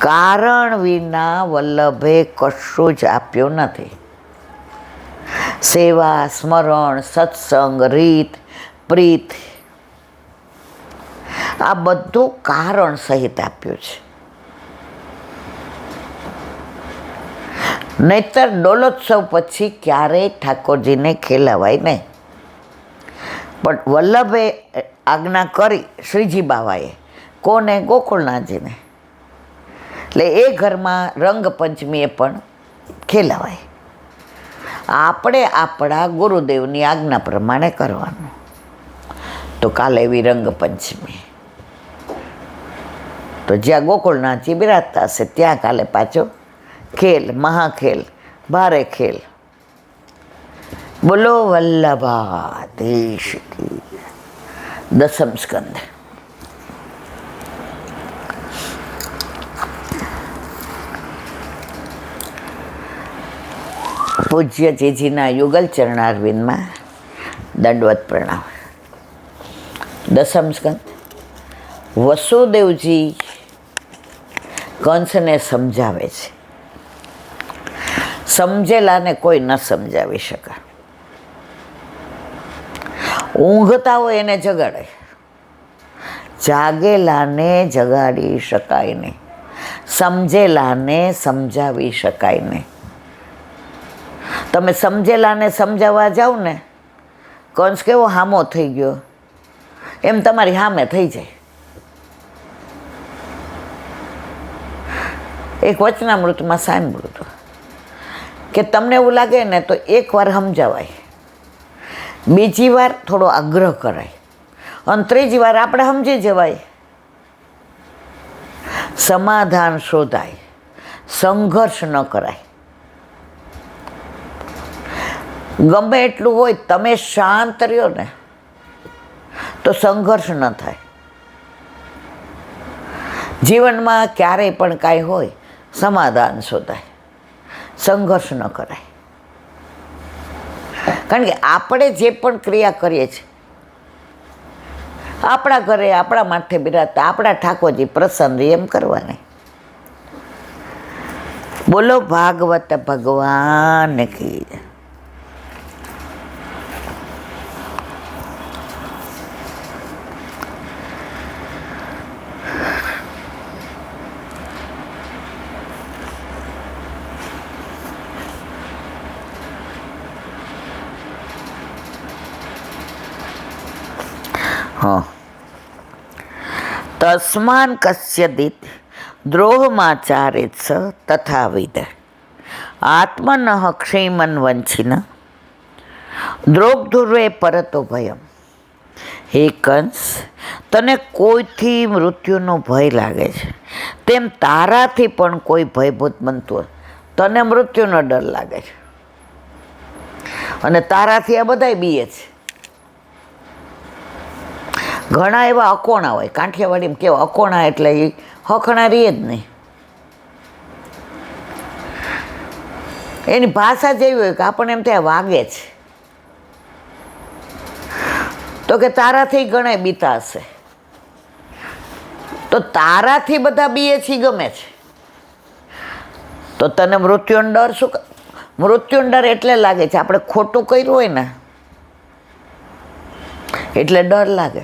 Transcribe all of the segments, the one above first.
કારણ વિના વલ્લભે કશું જ આપ્યું નથી. સેવા, સ્મરણ, સત્સંગ, રીત, પ્રીત આ બધું કારણ સહિત આપ્યું છે. નહીતર ડોલોત્સવ પછી ક્યારેય ઠાકોરજીને ખેલાવાય નહીં. પણ વલ્લભે આજ્ઞા કરી શ્રીજી બાવાએ, કોને? ગોકુળનાથજીને. એટલે એ ઘરમાં રંગપંચમીએ પણ ખેલાવાય. આપણે આપણા ગુરુદેવની આજ્ઞા પ્રમાણે કરવાનું. તો કાલે એવી રંગપંચમી, તો જ્યાં ગોકુળનાથજી બિરાજતા હશે ત્યાં કાલે પાછો ખેલ, મહાખેલ, ભારે ખેલ. બોલો વલ્લભાધીશ કી. દસમ સ્કંદ. પૂજ્ય જીજીના યુગલ ચરણારવિંદમાં દંડવત પ્રણામ. દસમ સ્કંદ. વસુદેવજી કંસને સમજાવે છે. સમજેલાને કોઈ ન સમજાવી શકે. ઊંઘતા હોય એને જગાડે, જાગેલાને જગાડી શકાય નહીં, સમજેલાને સમજાવી શકાય નહીં. તમે સમજેલાને સમજાવવા જાઓ ને, કંસ કેવો હામો થઈ ગયો એમ તમારી સામે થઈ જાય. એક વચનામૃતમાં સાંભળ્યું હતું કે તમને એવું લાગે ને તો એકવાર સમજાવાય, બીજી વાર થોડો આગ્રહ કરાય અને ત્રીજી વાર આપણે સમજી જવાય. સમાધાન શોધાય, સંઘર્ષ ન કરાય. ગમે એટલું હોય, તમે શાંત રહ્યો ને તો સંઘર્ષ ન થાય. જીવનમાં ક્યારેય પણ કાંઈ હોય, સમાધાન શોધાય, સંઘર્ષ ન કરાય. કારણ કે આપણે જે પણ ક્રિયા કરીએ છીએ, આપણા ઘરે આપણા માથે બિરાજતા આપણા ઠાકોરજી પ્રસન્ન રહે એમ કરવાની. બોલો ભાગવત ભગવાન કી. તસ્માન કસ્યદિત દ્રોહમાચારેત સ તથાવિધ આત્મન ક્ષેમન વંચિન દ્રોગધુર્વે પરતો ભયમ. હે કંસ, તને કોઈથી મૃત્યુનો ભય લાગે છે તેમ તારાથી પણ કોઈ ભયભૂત બનતું હોય. તને મૃત્યુનો ડર લાગે છે અને તારાથી આ બધાય બીએ છે. ઘણા એવા અકોણા હોય, કાંઠિયાવાડીમાં કેવા અકોણા એટલે એ હખણા રહીએ જ નહીં. એની ભાષા જેવી હોય કે આપણને એમ ત્યાં વાગે છે. તો કે તારાથી ઘણા બીતા હશે. તો તારાથી બધા બીએ છે ગમે છે, તો તને મૃત્યુનો ડર શું? મૃત્યુનો ડર એટલે લાગે છે આપણે ખોટું કર્યું હોય ને એટલે ડર લાગે.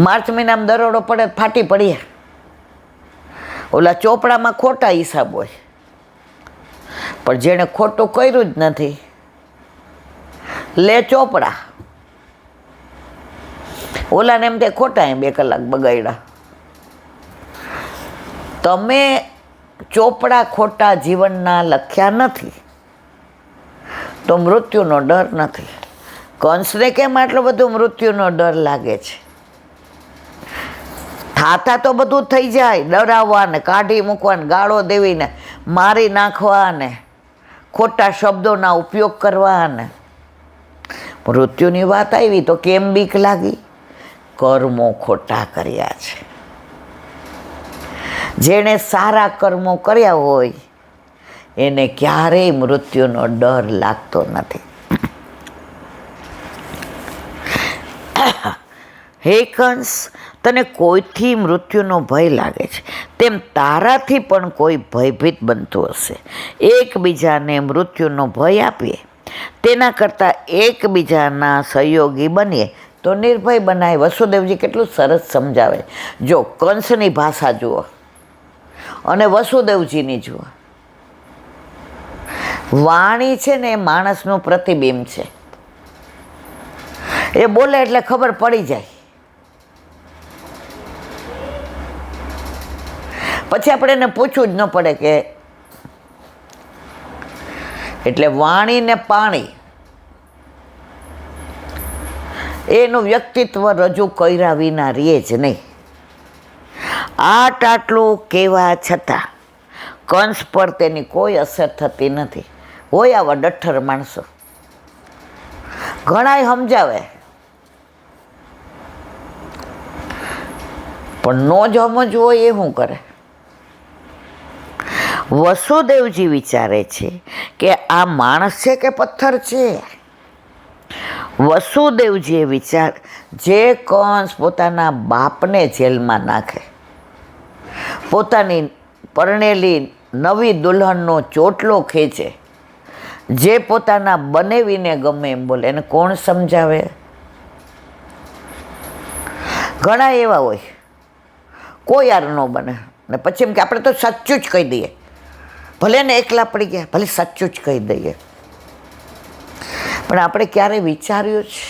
માર્ચ મહિનામાં દરોડો પડે ફાટી પડીએ. ઓલા ચોપડામાં ખોટા હિસાબ હોય, પણ જેણે ખોટું કર્યું જ નથી લે ચોપડા. ઓલાને એમ તે ખોટા 2 કલાક બગાડ્યા. તમે ચોપડા ખોટા જીવનના લખ્યા નથી તો મૃત્યુનો ડર નથી. કંસને કેમ આટલો બધો મૃત્યુનો ડર લાગે છે? થાતા તો બધું થઈ જાય, ડરાવવા ને કાઢી મૂકવાને, ગાળો દેવીને મારી નાખવા ને ખોટા શબ્દોના ઉપયોગ કરવા ને. મૃત્યુની વાત આવી તો કેમ બીક લાગી? કર્મો ખોટા કર્યા છે. જેણે સારા કર્મો કર્યા હોય એને ક્યારેય મૃત્યુનો ડર લાગતો નથી. હે કંસ, તને કોઈથી મૃત્યુનો ભય લાગે છે, તેમ તારાથી પણ કોઈ ભયભીત બનતું હશે. એકબીજાને મૃત્યુનો ભય આપીએ તેના કરતાં એકબીજાના સહયોગી બનીએ તો નિર્ભય બનાય. વસુદેવજી કેટલું સરસ સમજાવે. જો કંસની ભાષા જુઓ અને વસુદેવજીની જુઓ. વાણી છે ને એ માણસનું પ્રતિબિંબ છે. એ બોલે એટલે ખબર પડી જાય. પછી આપણે એને પૂછવું જ ન પડે કે, એટલે વાણી ને પાણી એનું વ્યક્તિત્વ રજૂ કર્યા વિના રહે જ નહીં. આટલું કહેવા છતાં કંસ પર તેની કોઈ અસર થતી નથી. હોય આવા ડઠ્ઠર માણસો, ઘણાય સમજાવે પણ નો જ સમજવું હોય એ શું કરે. વસુદેવજી વિચારે છે કે આ માણસ છે કે પથ્થર છે. વસુદેવજીએ વિચાર, જે કંસ પોતાના બાપને જેલમાં નાખે, પોતાની પરણેલી નવી દુલ્હનનો ચોટલો ખેંચે, જે પોતાના બનેવીને ગમે એમ બોલે, એને કોણ સમજાવે? ઘણા એવા હોય, કોઈ યાર ન બને ને પછી એમ કે આપણે તો સાચું જ કહી દઈએ, ભલે ને એકલા પડી ગયા, ભલે સાચું જ કહી દઈએ. પણ આપણે ક્યારે વિચાર્યું છે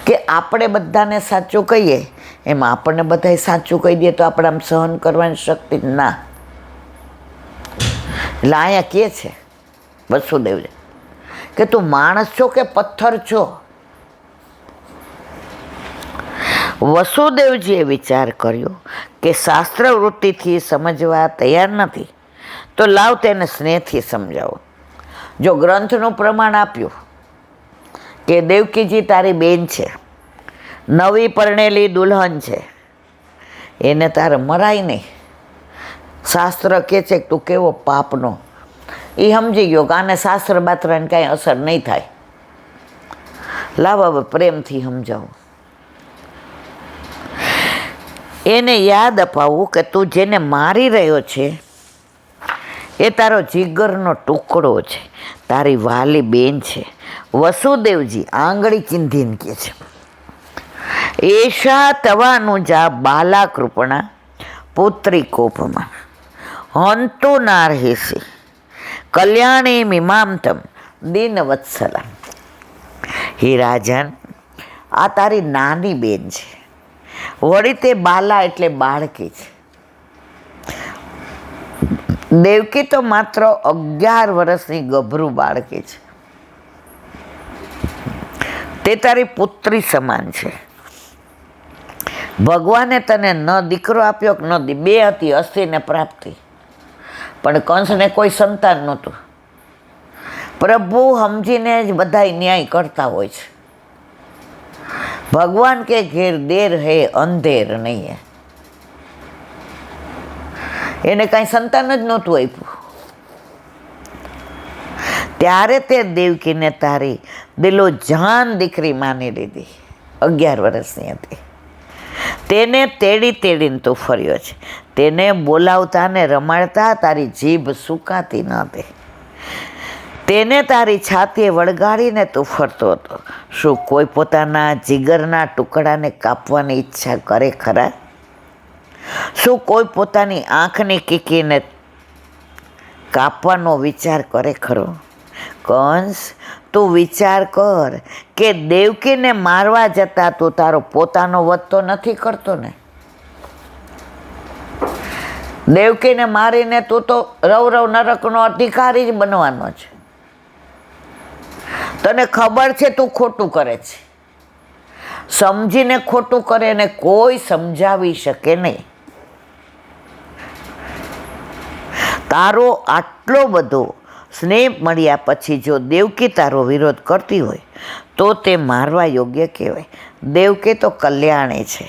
કે આપણે બધાને સાચું કહીએ એમાં આપણને બધાએ સાચું કહી દઈએ તો આપણે આમ સહન કરવાની શક્તિ ના. એટલે અહીંયા કહે છે વસુદેવ કે તું માણસ છો કે પથ્થર છો. વસુદેવજીએ વિચાર કર્યો કે શાસ્ત્ર વૃત્તિથી સમજવા તૈયાર નથી તો લાવ તેને સ્નેહથી સમજાવો. જો ગ્રંથનું પ્રમાણ આપ્યું કે દેવકીજી તારી બેન છે, નવી પરણેલી દુલ્હન છે, એને તારે મરાય નહીં. શાસ્ત્ર કહે છે કે તું કેવો પાપનો, એ સમજી ગયો કે આને શાસ્ત્ર બાત્રાને કાંઈ અસર નહીં થાય. લાવ હવે પ્રેમથી સમજાવું. એને યાદ અપાવવું કે તું જેને મારી રહ્યો છે એ તારો જીગરનો ટુકડો છે, તારી વાલી બેન છે. વસુદેવજી આંગળી ચીંધીને કહે છે, એશા તવાનુજા બાલા કૃપણા પુત્રી કોપમાં હંતુ નારહિસી કલ્યાણી મીમાંતમ દીનવત્સલા. હે રાજન, આ તારી નાની બેન છે, વળી તે બાલા એટલે બાળકી છે. દેવકી તો માત્ર 11 વર્ષની ગભરું બાળકી છે. તે તારી પુત્રી સમાન છે. ભગવાને તને ન દીકરો આપ્યો કે ન બે હતી અસ્થિ ને પ્રાપ્તિ, પણ કંસને કોઈ સંતાન નહોતું. પ્રભુ સમજીને જ બધા ન્યાય કરતા હોય છે. ભગવાન કે ઘેર દેર હે અંધેર નહીં હે. એને કાંઈ સંતાન જ નહોતું આપ્યું. ત્યારે તે દેવકીને તારી દિલો જાન દીકરી માની લીધી. 11 વર્ષની હતી. તેને તેડીને તું ફર્યો છે. તેને બોલાવતા ને રમાડતા તારી જીભ સુકાતી ન હતી. તેને તારી છાતીએ વળગાડીને તું ફરતો હતો. શું કોઈ પોતાના જીગરના ટુકડાને કાપવાની ઈચ્છા કરે ખરા? શું કોઈ પોતાની આંખની કીકીને કાપવાનો વિચાર કરે ખરો? કંસ, તું વિચાર કર કે દેવકીને મારવા જતા તું તારો પોતાનો વધ તો નથી કરતો ને. દેવકીને મારીને તું તો રવ નરકનો અધિકારી જ બનવાનો છે. તને ખબર છે તું ખોટું કરે છે, સમજીને ખોટું કરે ને કોઈ સમજાવી શકે નહીં. તારો આટલો બધો સ્નેહ મળ્યા પછી જો દેવકી તારો વિરોધ કરતી હોય તો તે મારવા યોગ્ય કહેવાય. દેવકી તો કલ્યાણી છે.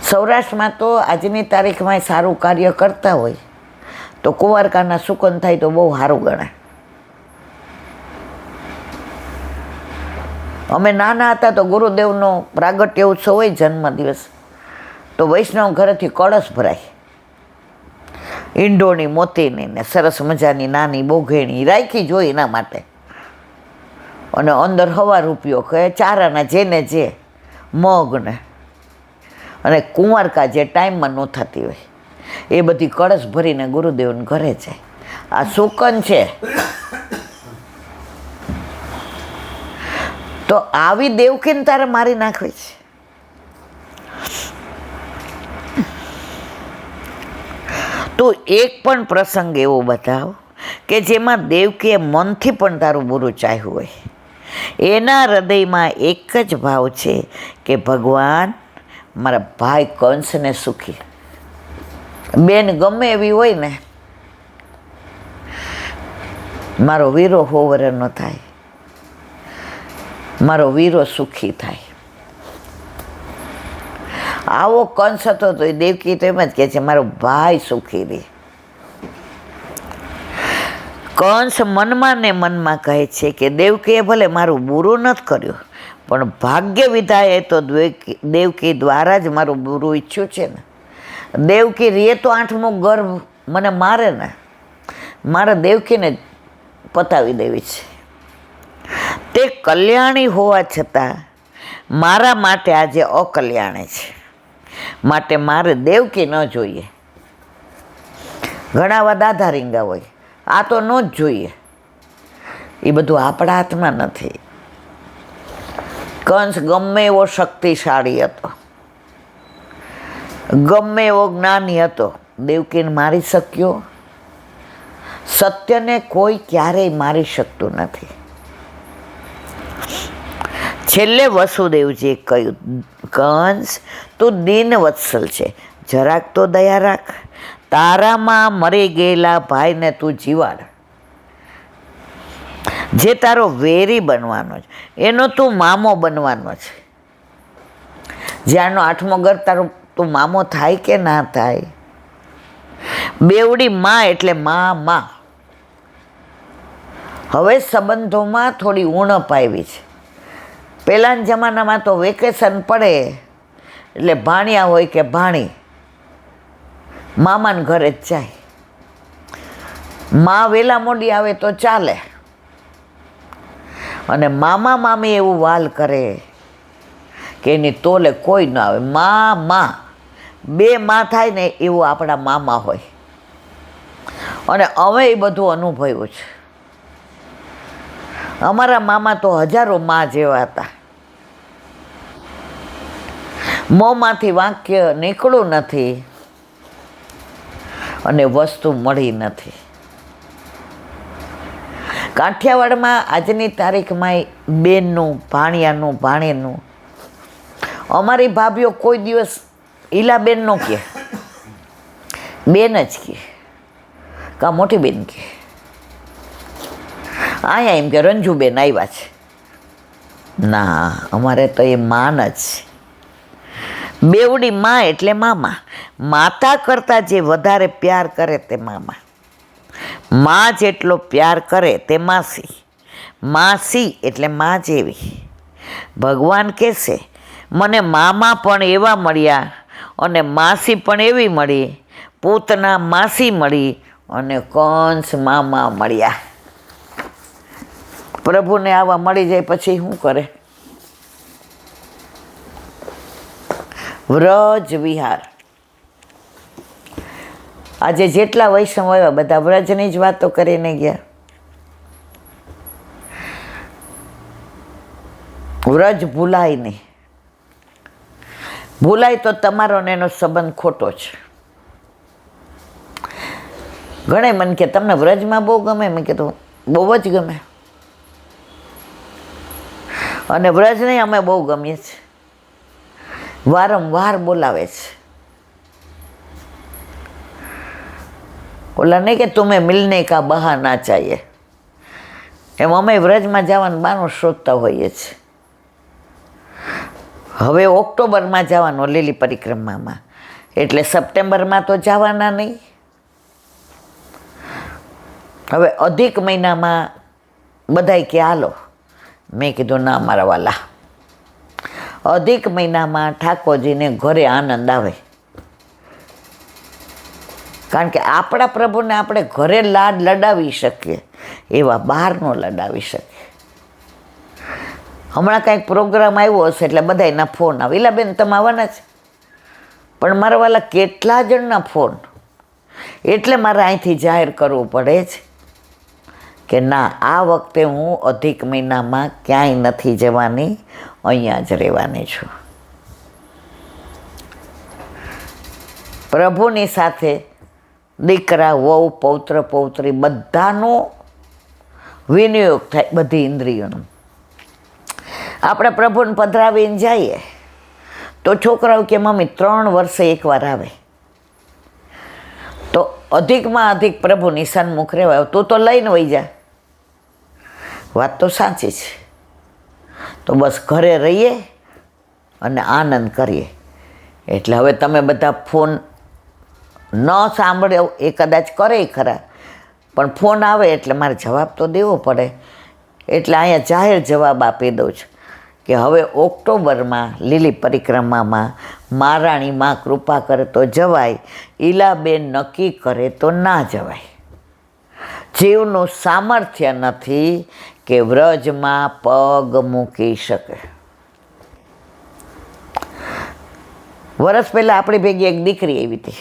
સૌરાષ્ટ્રમાં તો આજની તારીખમાં સારું કાર્ય કરતા હોય તો કુંવારકાના સુકન થાય તો બહુ સારું ગણાય. અમે નાના હતા તો ગુરુદેવનો પ્રાગટ્ય ઉત્સવ હોય જન્મદિવસ, તો વૈષ્ણવ ઘરેથી કળશ ભરાય, ઈંડોની મોતીની ને સરસ મજાની નાની બોઘેણી રાખી જોઈ એના માટે, અને અંદર હવા રૂપિયો કે ચારાના જેને જે મગને અને કુંવારકા જે ટાઈમમાં ન થતી હોય એ બધી કળશ ભરીને ગુરુદેવને ઘરે જાય. આ સુકન છે. તો આવી દેવકીને તારે મારી નાખવી છે. તું એક પણ પ્રસંગ એવો બતાવ કે જેમાં દેવકીએ મનથી પણ તારું બુરું ચાહ્યું હોય. એના હૃદયમાં એક જ ભાવ છે કે ભગવાન મારા ભાઈ કંસને સુખી. બેન ગમે એવી હોય ને, મારો વીરો હોવરનો થાય, મારો વીરો સુખી થાય. આવો કંસ હતો તો એ દેવકી તો એમ જ કહે છે મારો ભાઈ સુખી રહે. કંસ મનમાં ને મનમાં કહે છે કે દેવકીએ ભલે મારું બુરું નથી કર્યું, પણ ભાગ્ય વિધાએ તો દેવકી દ્વારા જ મારું બુરું ઈચ્છ્યું છે ને. દેવકી રે તો 8મો ગર્ભ મને મારે ને, મારે દેવકીને પતાવી દેવી છે. તે કલ્યાણી હોવા છતાં મારા માટે આજે અકલ્યાણી છે, માટે મારે દેવકી ન જોઈએ. ઘણા એવા દાદા રીંગા હોય, આ તો ન જ જોઈએ. એ બધું આપણા હાથમાં નથી. કંસ ગમે એવો શક્તિશાળી હતો, ગમે એવો જ્ઞાની હતો, દેવકીને મારી શક્યો? સત્યને કોઈ ક્યારેય મારી શકતું નથી. છેલ્લે વસુદેવજીએ કહ્યું, કંસ તું દીન વત્સલ છે, જરાક તો દયા રાખ. તારામાં મરી ગયેલા ભાઈને તું જીવાડ. જે તારો વેરી બનવાનો છે એનો તું મામો બનવાનો છે. જ્યાંનો 8મો ગર્ભ તારો તું મામો થાય કે ના થાય? બેવડી માં એટલે માં. હવે સંબંધોમાં થોડી ઉણપ આવી છે. પહેલાંના જમાનામાં તો વેકેશન પડે એટલે ભાણિયા હોય કે ભાણી મામાને ઘરે જ જાય. માં વહેલા મોડી આવે તો ચાલે, અને મામા મામી એવું વાલ કરે કે એની તોલે કોઈ ન આવે. માં બે માં થાય ને એવું આપણા મામા હોય. અને અમે એ બધું અનુભવ્યું છે. અમારા મામા તો હજારો માં જેવા હતા. મોંમાંથી વાક્ય નીકળ્યું નથી અને વસ્તુ મળી નથી. કાઠિયાવાડમાં આજની તારીખમાં બેનનું, ભાણિયાનું, ભાણેનું, અમારી ભાભીઓ કોઈ દિવસ ઈલા બેન નો કહે, બેન જ કહે, કા મોટી બેન કહે. અહીંયા એમ કે રંજુબેન આવ્યા છે. ના, અમારે તો એ માન જ. બેવડી માં એટલે મામા. માતા કરતાં જે વધારે પ્યાર કરે તે મામા. માં જેટલો પ્યાર કરે તે માસી. માસી એટલે માં જેવી. ભગવાન કહેશે મને મામા પણ એવા મળ્યા અને માસી પણ એવી મળી, પૂતના માસી મળી અને કંસ મામા મળ્યા. પ્રભુને આવા મળી જાય પછી શું કરે? વ્રજ વિહાર. આજે જેટલા વૈષ્ણવ આવ્યા બધા વ્રજની જ વાતો કરીને ગયા. વ્રજ ભૂલાય નહીં. ભૂલાય તો તમારો ને એનો સંબંધ ખોટો છે. ઘણા મને કે તમને વ્રજમાં બહુ ગમે. મેં કીધું બહુ જ ગમે, અને વ્રજ નહીં અમે બહુ ગમીએ છીએ. વારંવાર બોલાવે છે. ઓલા નહીં કે તુમે મિલને કા બહાના ચાહીએ, એમ અમે વ્રજમાં જવાનું બહાનું શોધતા હોઈએ છીએ. હવે ઓક્ટોબરમાં જવાનું લીલી પરિક્રમામાં, એટલે સપ્ટેમ્બરમાં તો જવાના નહીં. હવે અધિક મહિનામાં બધાય કે હાલો મેં કીધું ના મારા વાલા, અધિક મહિનામાં ઠાકોરજીને ઘરે આનંદ આવે, કારણ કે આપણા પ્રભુને આપણે ઘરે લાડ લડાવી શકીએ એવા બહાર ન લડાવી શકીએ. હમણાં કાંઈક પ્રોગ્રામ આવ્યો હશે એટલે બધાના ફોન આવે, ઈલાબેન તમે આવવાના છે, પણ મારા વાલા કેટલા જણના ફોન, એટલે મારે અહીંથી જાહેર કરવું પડે છે કે ના, આ વખતે હું અધિક મહિનામાં ક્યાંય નથી જવાની, અહીંયા જ રહેવાની છું. પ્રભુની સાથે દીકરા, વહુ, પૌત્ર, પૌત્રી બધાનો વિનિયોગ થાય, બધી ઇન્દ્રિયોનો. આપણે પ્રભુને પધરાવીને જઈએ તો છોકરાઓ કે મમ્મી 3 વર્ષે એકવાર આવે, તો અધિકમાં અધિક પ્રભુની સન્મુખ રહેવાય. તું તો લઈને વહી જા, વાત તો સાચી છે. તો બસ ઘરે રહીએ અને આનંદ કરીએ. એટલે હવે તમે બધા ફોન ન સાંભળ્યો એ કદાચ કરે ખરા, પણ ફોન આવે એટલે મારે જવાબ તો દેવો પડે. એટલે અહીંયા જાહેર જવાબ આપી દઉં છું કે હવે ઓક્ટોબરમાં લીલી પરિક્રમામાં મહારાણીમાં કૃપા કરે તો જવાય, ઈલાબેન નક્કી કરે તો ના જવાય. જીવનું સામર્થ્ય નથી કે વ્રજમાં પગ મૂકી શકે. વર્ષ પહેલાં આપણી ભેગી એક દીકરી આવી હતી,